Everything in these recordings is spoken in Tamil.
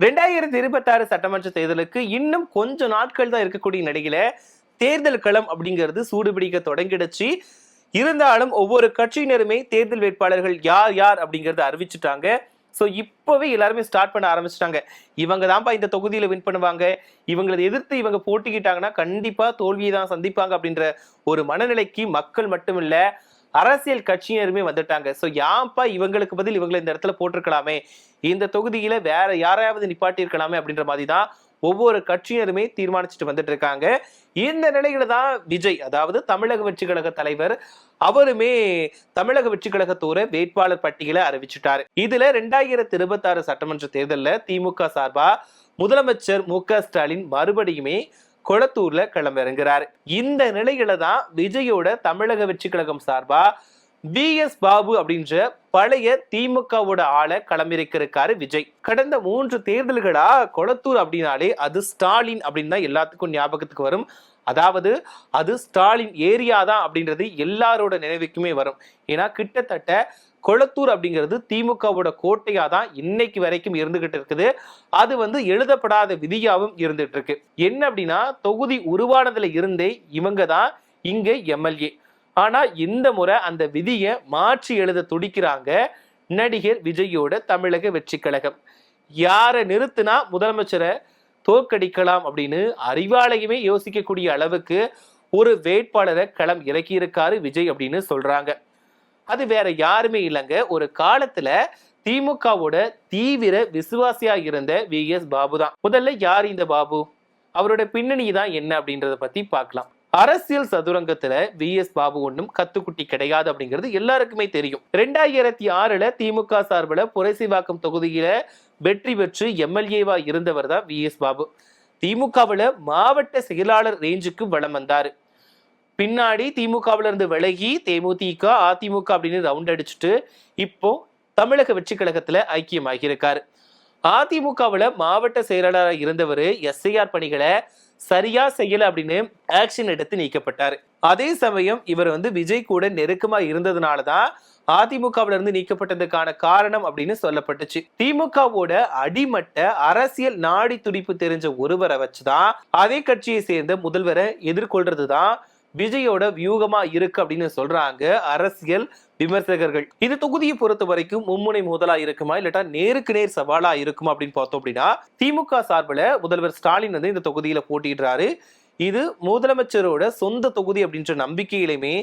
2026 சட்டமன்ற தேர்தலுக்கு இன்னும் கொஞ்ச நாட்கள் தான் இருக்கக்கூடிய நிலையில தேர்தல் களம் அப்படிங்கிறது சூடுபிடிக்க தொடங்கிடுச்சு. இருந்தாலும் ஒவ்வொரு கட்சியினருமே தேர்தல் வேட்பாளர்கள் யார் யார் அப்படிங்கறத அறிவிச்சுட்டாங்க. சோ இப்பவே எல்லாருமே ஸ்டார்ட் பண்ண ஆரம்பிச்சிட்டாங்க. இவங்க தான்ப்பா இந்த தொகுதியில வின் பண்ணுவாங்க, இவங்களை எதிர்த்து இவங்க போட்டிக்கிட்டாங்கன்னா கண்டிப்பா தோல்வியை தான் சந்திப்பாங்க அப்படின்ற ஒரு மனநிலைக்கு மக்கள் மட்டுமில்ல அரசியல் கட்சியினருமே வந்துட்டாங்க. சோ யாப்பா இவங்களுக்கு பதில் இவங்களை இந்த இடத்துல போட்டிருக்கலாமே, இந்த தொகுதியில வேற யாரையாவது நிப்பாட்டி இருக்கலாமே அப்படின்ற மாதிரி தான் ஒவ்வொரு கட்சியினருமே தீர்மானிச்சுட்டு வந்துட்டு இருக்காங்க. இந்த நிலையில தான் விஜய், அதாவது தமிழக வெற்றி கழக தலைவர், அவருமே தமிழக வெற்றி கழகத்தோட வேட்பாளர் பட்டியலை அறிவிச்சுட்டாரு. இதுல 2026 சட்டமன்ற தேர்தலில் திமுக சார்பா முதலமைச்சர் மு.க.ஸ்டாலின் மறுபடியுமே கொளத்தூர்ல களமிறங்குறாரு. இந்த நிலையில தான் விஜயோட தமிழக வெற்றி கழகம் சார்பா வி.எஸ். பாபு அப்படின்ற பழைய திமுகவோட ஆளை களமிறக்கிருக்காரு விஜய். கடந்த 3 தேர்தல்களா கொளத்தூர் அப்படின்னாலே அது ஸ்டாலின் அப்படின்னு தான் எல்லாத்துக்கும் ஞாபகத்துக்கு வரும். அதாவது அது ஸ்டாலின் ஏரியா தான் அப்படின்றது எல்லாரோட நினைவுக்குமே வரும். ஏன்னா கிட்டத்தட்ட கொளத்தூர் அப்படிங்கிறது திமுகவோட கோட்டையா தான் இன்னைக்கு வரைக்கும் இருந்துகிட்டு இருக்குது. அது எழுதப்படாத விதியாவும் இருந்துட்டு இருக்கு. என்ன அப்படின்னா தொகுதி உருவானதுல இருந்தே இவங்க தான் இங்க எம்எல்ஏ. ஆனா இந்த முறை அந்த விதியை மாற்றி எழுத துடிக்கிறாங்க நடிகர் விஜயோட தமிழக வெற்றி கழகம். யாரை நிறுத்தினா முதலமைச்சரை தோற்கடிக்கலாம் அப்படின்னு அறிவாலயமே யோசிக்கக்கூடிய அளவுக்கு ஒரு வேட்பாளரை களம் இறக்கி இருக்காரு விஜய் அப்படின்னு சொல்றாங்க. அது வேற யாருமே இல்லைங்க, ஒரு காலத்துல திமுகவோட தீவிர விசுவாசியா இருந்த வி.எஸ். பாபு தான். முதல்ல யார் இந்த பாபு, அவரோட பின்னணி தான் என்ன அப்படின்றத பத்தி பார்க்கலாம். அரசியல் சதுரங்கத்துல வி.எஸ். பாபு ஒன்றும் கத்துக்குட்டி கிடையாது அப்படிங்கிறது எல்லாருக்குமே தெரியும். 2006 திமுக சார்பில் புரசைவாக்கம் தொகுதியில வெற்றி பெற்று எம்எல்ஏவா இருந்தவர் தான் வி.எஸ். பாபு. திமுகவுல மாவட்ட செயலாளர் ரேஞ்சுக்கு வலம் வந்தாரு. பின்னாடி திமுகவுல இருந்து விலகி தேமுதிக, அதிமுக அப்படின்னு ரவுண்ட் அடிச்சுட்டு இப்போ தமிழக வெற்றி கழகத்துல ஐக்கியமாகி இருக்காரு. அதிமுகவுல மாவட்ட செயலாளராக இருந்தவர் எஸ்ஐஆர் பணிகளை சரியா செய்யல அப்படின்னு ஆக்ஷன் எடுத்து நீக்கப்பட்டாரு. அதே சமயம் இவர் விஜய் கூட நெருக்கமா இருந்ததுனாலதான் அதிமுகவில இருந்து நீக்கப்பட்டதுக்கான காரணம் அப்படின்னு சொல்லப்பட்டுச்சு. திமுகவோட அடிமட்ட அரசியல் நாடி துடிப்பு தெரிஞ்ச ஒருவரை வச்சுதான் அதே கட்சியை சேர்ந்த முதல்வரை எதிர்கொள்றதுதான் விஜயோட வியூகமா இருக்கு அப்படின்னு சொல்றாங்க அரசியல் விமர்சகர்கள். இந்த தொகுதியை பொறுத்த வரைக்கும் மும்முனை மோதலா இருக்குமா இல்லாட்டா நேருக்கு நேர் சவாலா இருக்குமா அப்படின்னு பார்த்தோம் அப்படின்னா திமுக சார்பில் முதல்வர் ஸ்டாலின் இந்த தொகுதியில போட்டிடுறாரு. இது முதலமைச்சரோட சொந்த தொகுதி அப்படின்ற நம்பிக்கையிலுமே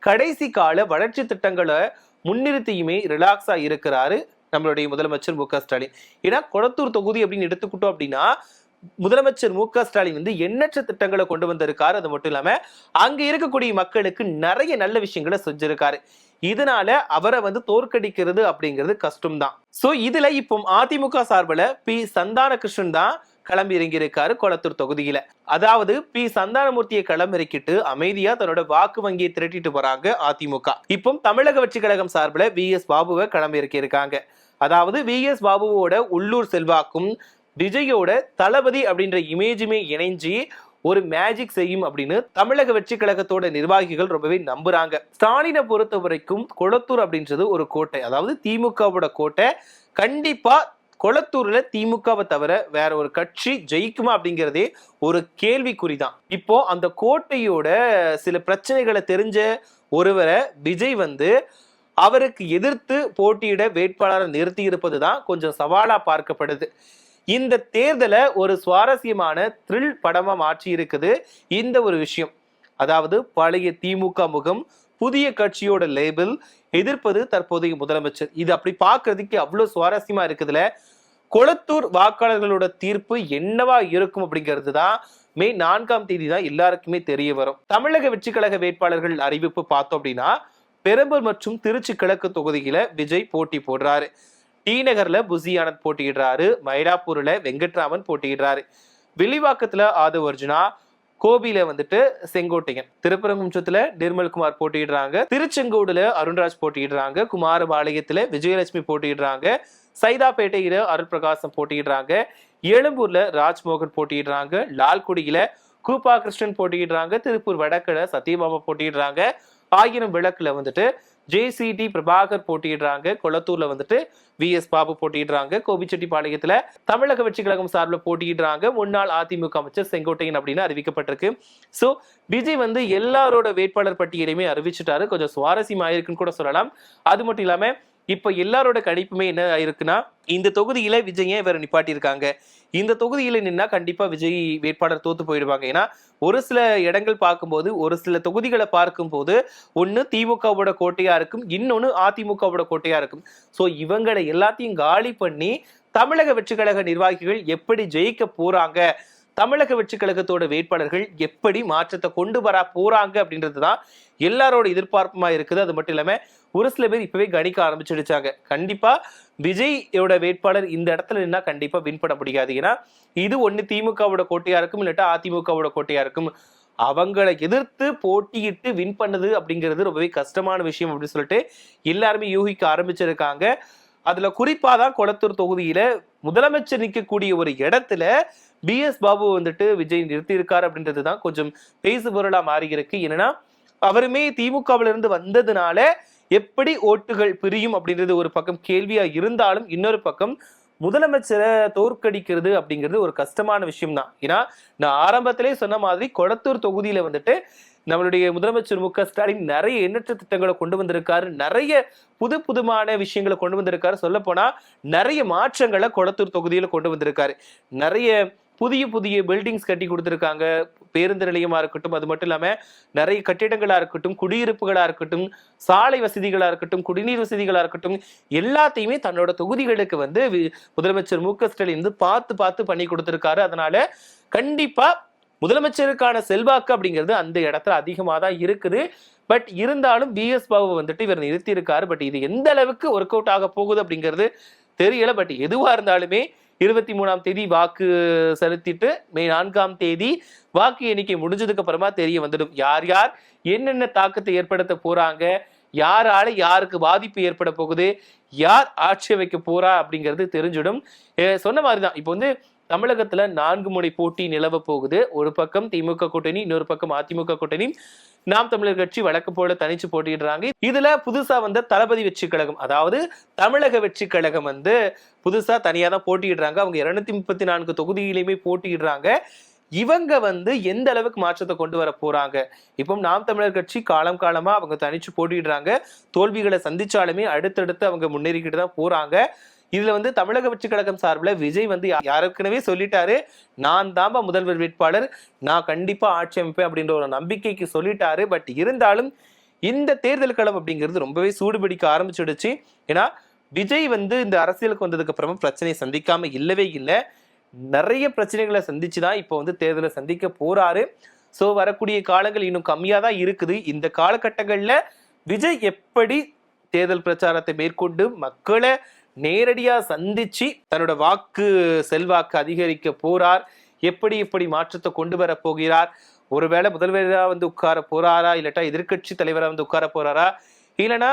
கடைசி கால வளர்ச்சி திட்டங்களை முன்னிறுத்தியுமே ரிலாக்ஸா இருக்கிறாரு நம்மளுடைய முதலமைச்சர் மு.க.ஸ்டாலின். ஏன்னா கொளத்தூர் தொகுதி அப்படின்னு எடுத்துக்கிட்டோம் அப்படின்னா முதலமைச்சர் மு.க.ஸ்டாலின் எண்ணற்ற திட்டங்களை கொண்டு வந்திருக்காரு. அது மட்டும் இல்லாம அங்க இருக்கக்கூடிய மக்களுக்கு நிறைய நல்ல விஷயங்களை செஞ்சிருக்காரு. இதனால அவரை தோற்கடிக்கிறது அப்படிங்கிறது கஷ்டம்தான். சோ இதுல இப்போ அதிமுக சார்பில் பி. சந்தானகிருஷ்ணன் தான் களம்பி இறங்கியிருக்காரு கொளத்தூர் தொகுதியில. அதாவது பி. சந்தானமூர்த்தியை களமிறக்கிட்டு அமைதியா தன்னோட வாக்கு வங்கியை திரட்டிட்டு போறாங்க அதிமுக. இப்போ தமிழக வெற்றி கழகம் சார்பில் வி.எஸ். பாபுவை களமிறக்கி இருக்காங்க. அதாவது வி.எஸ். பாபுவோட உள்ளூர் செல்வாக்கும் விஜயோட தளபதி அப்படின்ற இமேஜுமே இணைஞ்சு ஒரு மேஜிக் செய்யும் அப்படின்னு தமிழக வெற்றி கழகத்தோட நிர்வாகிகள் ரொம்பவே நம்புறாங்க. ஸ்டாலினை பொறுத்த வரைக்கும் கொளத்தூர் அப்படின்றது ஒரு கோட்டை, அதாவது திமுகவோட கோட்டை. கண்டிப்பா கொளத்தூர்ல திமுகவை தவிர வேற ஒரு கட்சி ஜெயிக்குமா அப்படிங்கிறதே ஒரு கேள்விக்குறிதான். இப்போ அந்த கோட்டையோட சில பிரச்சனைகளை தெரிஞ்ச ஒருவரை விஜய் அவருக்கு எதிர்த்து போட்டியிட வேட்பாளரை நிறுத்தி இருப்பதுதான் கொஞ்சம் சவாலா பார்க்கப்படுது. இந்த தேர்தலை ஒரு சுவாரஸ்யமான த்ரில் படமா மாற்றி இருக்குது இந்த ஒரு விஷயம். அதாவது பழைய திமுக முகம், புதிய கட்சியோட லேபிள், எதிர்ப்பது தற்போதைய முதலமைச்சர். இது அப்படி பார்க்கறதுக்கு அவ்வளவு சுவாரஸ்யமா இருக்குதுல. கொளத்தூர் வாக்காளர்களோட தீர்ப்பு என்னவா இருக்கும் அப்படிங்கிறது தான் மே 4ஆம் தேதி தான் எல்லாருக்குமே தெரிய வரும். தமிழக வெற்றி கழக வேட்பாளர்கள் அறிவிப்பு பார்த்தோம் அப்படின்னா பெரம்பூர் மற்றும் திருச்சி கிழக்கு தொகுதியில விஜய் போட்டி போடுறாரு. டி நகர்ல புசி ஆனந்த் போட்டியிடுறாரு. மயிலாப்பூர்ல வெங்கட்ராமன் போட்டியிடுறாரு. வில்லிவாக்கத்துல ஆதவ் அர்ஜுனா, கோபியில செங்கோட்டையன், திருப்பரங்குன்றத்துல நிர்மல்குமார் போட்டியிடுறாங்க. திருச்செங்கோடுல அருண்ராஜ் போட்டியிடுறாங்க. குமாரபாளையத்துல விஜயலட்சுமி போட்டியிடுறாங்க. சைதாப்பேட்டையில அருள் பிரகாசம் போட்டியிடுறாங்க. எழும்பூர்ல ராஜ்மோகன் போட்டியிடுறாங்க. லால்குடியில கூப்பா கிருஷ்ணன் போட்டியிடுறாங்க. திருப்பூர் வடக்குல சத்யபாமா போட்டியிடுறாங்க. ஆயிரம் விளக்குல ஜேசிடி பிரபாகர் போட்டியிடுறாங்க. கொளத்தூர்ல வந்துட்டு VS பாபு போட்டியிடுறாங்க. கோபிச்செட்டிப்பாளையத்துல தமிழக வெற்றி கழகம் சார்பில் போட்டியிடுறாங்க முன்னாள் அதிமுக அமைச்சர் செங்கோட்டையன் அப்படின்னு அறிவிக்கப்பட்டிருக்கு. சோ விஜய் வந்து எல்லாரோட வேட்பாளர் பட்டியலையுமே அறிவிச்சுட்டாரு. கொஞ்சம் சுவாரஸ்யமா இருக்குன்னு கூட சொல்லலாம். அது மட்டும் இல்லாம இப்ப எல்லாரோட கணிப்புமே என்ன இருக்குன்னா, இந்த தொகுதியில விஜய் இவரை நிப்பாட்டி இருக்காங்க. இந்த தொகுதியில நின்னா கண்டிப்பா விஜய் வேட்பாளர் தோத்து போயிடுவாங்க. ஏன்னா ஒரு சில இடங்கள் பார்க்கும்போது, ஒரு சில தொகுதிகளை பார்க்கும்போது ஒண்ணு திமுகவோட கோட்டையா இருக்கும், இன்னொன்னு அதிமுகவோட கோட்டையா இருக்கும். சோ இவங்களை எல்லாத்தையும் காலி பண்ணி தமிழக வெற்றி கழக நிர்வாகிகள் எப்படி ஜெயிக்க போறாங்க, தமிழக வெற்றி கழகத்தோட வேட்பாளர்கள் எப்படி மாற்றத்தை கொண்டு வர போறாங்க அப்படின்றதுதான் எல்லாரோட எதிர்பார்ப்புமா இருக்குது. அது மட்டும் இல்லாம ஒரு சில பேர் இப்பவே கணிக்க ஆரம்பிச்சிடுச்சாங்க. கண்டிப்பா விஜயோட வேட்பாளர் இந்த இடத்துல நின்னா கண்டிப்பா வின் பண்ண முடியாது. ஏன்னா இது ஒண்ணு திமுகவோட கோட்டையா இருக்கும், இல்லாட்டா அதிமுகவோட கோட்டையா இருக்கும். அவங்களை எதிர்த்து போட்டியிட்டு வின் பண்ணது அப்படிங்கிறது ரொம்பவே கஷ்டமான விஷயம் அப்படின்னு சொல்லிட்டு எல்லாருமே யூகிக்க ஆரம்பிச்சிருக்காங்க. அதுல குறிப்பாதான் கொளத்தூர் தொகுதியில முதலமைச்சர் நிற்கக்கூடிய ஒரு இடத்துல BS பாபு வந்துட்டு விஜய் நிறுத்தி இருக்காரு அப்படின்றதுதான் கொஞ்சம் பேசு பொருளா மாறி இருக்கு. என்னன்னா அவருமே திமுகவில இருந்து வந்ததுனால எப்படி ஓட்டுகள் பிரியும் அப்படின்றது ஒரு பக்கம் கேள்வியா இருந்தாலும், இன்னொரு பக்கம் முதலமைச்சரை தோற்கடிக்கிறது அப்படிங்கிறது ஒரு கஷ்டமான விஷயம் தான். ஏன்னா நான் ஆரம்பத்திலே சொன்ன மாதிரி கொளத்தூர் தொகுதியில வந்துட்டு நம்மளுடைய முதலமைச்சர் MK ஸ்டாலின் நிறைய எண்ணற்ற திட்டங்களை கொண்டு வந்திருக்காரு, நிறைய புதுமான விஷயங்களை கொண்டு வந்திருக்காரு. சொல்ல போனா நிறைய மாற்றங்களை கொளத்தூர் தொகுதியில கொண்டு வந்திருக்காரு. நிறைய புதிய பில்டிங்ஸ் கட்டி கொடுத்துருக்காங்க. பேருந்து நிலையமா இருக்கட்டும், அது மட்டும் இல்லாம நிறைய கட்டிடங்களா இருக்கட்டும், குடியிருப்புகளா இருக்கட்டும், சாலை வசதிகளா இருக்கட்டும், குடிநீர் வசதிகளா இருக்கட்டும், எல்லாத்தையுமே தன்னோட தொகுதிகளுக்கு வந்து முதலமைச்சர் MK ஸ்டாலின் வந்து பார்த்து பண்ணி கொடுத்திருக்காரு. அதனால கண்டிப்பா முதலமைச்சருக்கான செல்வாக்கு அப்படிங்கிறது அந்த இடத்துல அதிகமாக தான் இருக்குது. பட் இருந்தாலும் BS பாபு வந்துட்டு இவர் நிறுத்தி இருக்காரு. பட் இது எந்த அளவுக்கு ஒர்க் அவுட் ஆக போகுது அப்படிங்கிறது தெரியல. பட் எதுவா இருந்தாலுமே 23ஆம் தேதி வாக்கு செலுத்திட்டு மே 4ஆம் தேதி வாக்கு எண்ணிக்கை முடிஞ்சதுக்கு அப்புறமா தெரிய வந்துடும் யார் யார் என்னென்ன தாக்கத்தை ஏற்படுத்த போறாங்க, யாரால யாருக்கு பாதிப்பு ஏற்பட போகுது, யார் ஆட்சி வைக்க போறா அப்படிங்கிறது தெரிஞ்சிடும். சொன்ன மாதிரிதான் இப்போ வந்து தமிழகத்துல 4 முனை போட்டி நிலவ போகுது. ஒரு பக்கம் திமுக கூட்டணி, இன்னொரு பக்கம் அதிமுக கூட்டணி, நாம் தமிழர் கட்சி வழக்கம் போல தனிச்சு போட்டிடுறாங்க. இதுல புதுசா வந்த தளபதி வெற்றி கழகம், அதாவது தமிழக வெற்றி கழகம் வந்து புதுசா தனியா தான் போட்டிடுறாங்க. அவங்க 234 தொகுதியிலுமே போட்டிடுறாங்க. இவங்க வந்து எந்த அளவுக்கு மாற்றத்தை கொண்டு வர போறாங்க? இப்போ நாம் தமிழர் கட்சி காலமா அவங்க தனிச்சு போட்டிடுறாங்க. தோல்விகளை சந்திச்சாலுமே அடுத்தடுத்து அவங்க முன்னேறிக்கிட்டு தான் போறாங்க. இதுல வந்து தமிழக வெற்றி கழகம் சார்பில் விஜய் வந்து யாருக்குனவே சொல்லிட்டாரு, நான் தான்பா முதல்வர் வேட்பாளர், நான் கண்டிப்பா ஆட்சி அமைப்பேன் அப்படின்ற ஒரு நம்பிக்கைக்கு சொல்லிட்டாரு. பட் இருந்தாலும் இந்த தேர்தல் களம் அப்படிங்கிறது ரொம்பவே சூடுபிடிக்க ஆரம்பிச்சிடுச்சு. ஏன்னா விஜய் வந்து இந்த அரசியலுக்கு வந்ததுக்கு அப்புறமா பிரச்சனையை சந்திக்காம இல்லவே இல்லை, நிறைய பிரச்சனைகளை சந்திச்சுதான் இப்போ வந்து தேர்தலை சந்திக்க போறாரு. சோ வரக்கூடிய காலங்கள் இன்னும் கம்மியா தான் இருக்குது. இந்த காலகட்டங்கள்ல விஜய் எப்படி தேர்தல் பிரச்சாரத்தை மேற்கொண்டு மக்களை நேரடியா சந்திச்சு தன்னோட வாக்கு செல்வாக்கு அதிகரிக்க போறார், எப்படி மாற்றத்தை கொண்டு வர போகிறார், ஒருவேளை முதல்வரா வந்து உட்கார போறாரா, இல்லாட்டா எதிர்கட்சி தலைவரா வந்து உட்கார போறாரா, இல்லைன்னா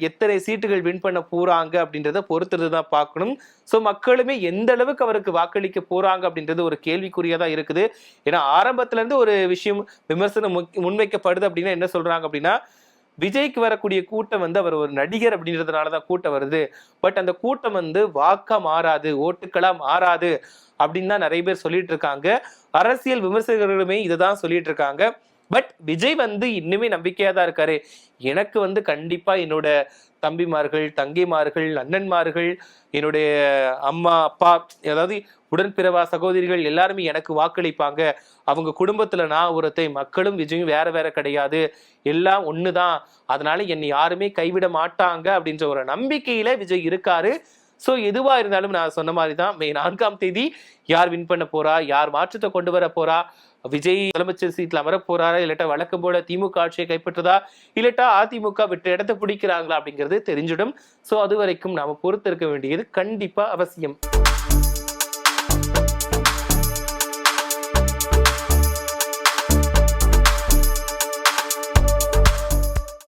எத்தனை சீட்டுகள் வின் பண்ண போறாங்க அப்படின்றத பொறுத்துதான் பார்க்கணும். சோ மக்களுமே எந்த அளவுக்கு அவருக்கு வாக்களிக்க போறாங்க அப்படின்றது ஒரு கேள்விக்குறியாதான் இருக்குது. ஏன்னா ஆரம்பத்துல இருந்து ஒரு விஷயம் விமர்சனம் முன்வைக்கப்படுது அப்படின்னா என்ன சொல்றாங்க அப்படின்னா, விஜய்க்கு வரக்கூடிய கூட்டம் வந்து அவர் ஒரு நடிகர் அப்படின்றதுனாலதான் கூட்டம் வருது, பட் அந்த கூட்டம் வந்து வாக்கா மாறாது, ஓட்டுக்களா மாறாது அப்படின்னு தான் நிறைய பேர் சொல்லிட்டு இருக்காங்க. அரசியல் விமர்சகர்களுமே இதைதான் சொல்லிட்டு இருக்காங்க. பட் விஜய் வந்து இன்னுமே நம்பிக்கையா தான் இருக்காரு. எனக்கு வந்து கண்டிப்பா என்னோட தம்பிமார்கள், தங்கைமார்கள், அண்ணன்மார்கள், என்னுடைய அம்மா அப்பா, அதாவது உடன்பிறவா சகோதரிகள் எல்லாருமே எனக்கு வாக்களிப்பாங்க, அவங்க குடும்பத்துல நான் ஒருத்தை, மக்களும் விஜயும் வேற கிடையாது, எல்லாம் ஒண்ணுதான், அதனால என்னை யாருமே கைவிட மாட்டாங்க அப்படின்ற ஒரு நம்பிக்கையில விஜய் இருக்காரு. சோ எதுவா இருந்தாலும் நான் சொன்ன மாதிரிதான் மே 4ஆம் தேதி யார் வின் பண்ண போறா, யார் மாற்றத்தை கொண்டு வர போறா, விஜய் முதலமைச்சர் சீட்ல அமர போறாரா, இல்லட்டா வழக்கம் போல திமுக ஆட்சியை கைப்பற்றதா, இல்லட்டா அதிமுக விட்டு இடத்தை பிடிக்கிறாங்களா அப்படிங்கிறது தெரிஞ்சிடும். சோ அது வரைக்கும் நாம பொறுத்திருக்க வேண்டியது கண்டிப்பா அவசியம்.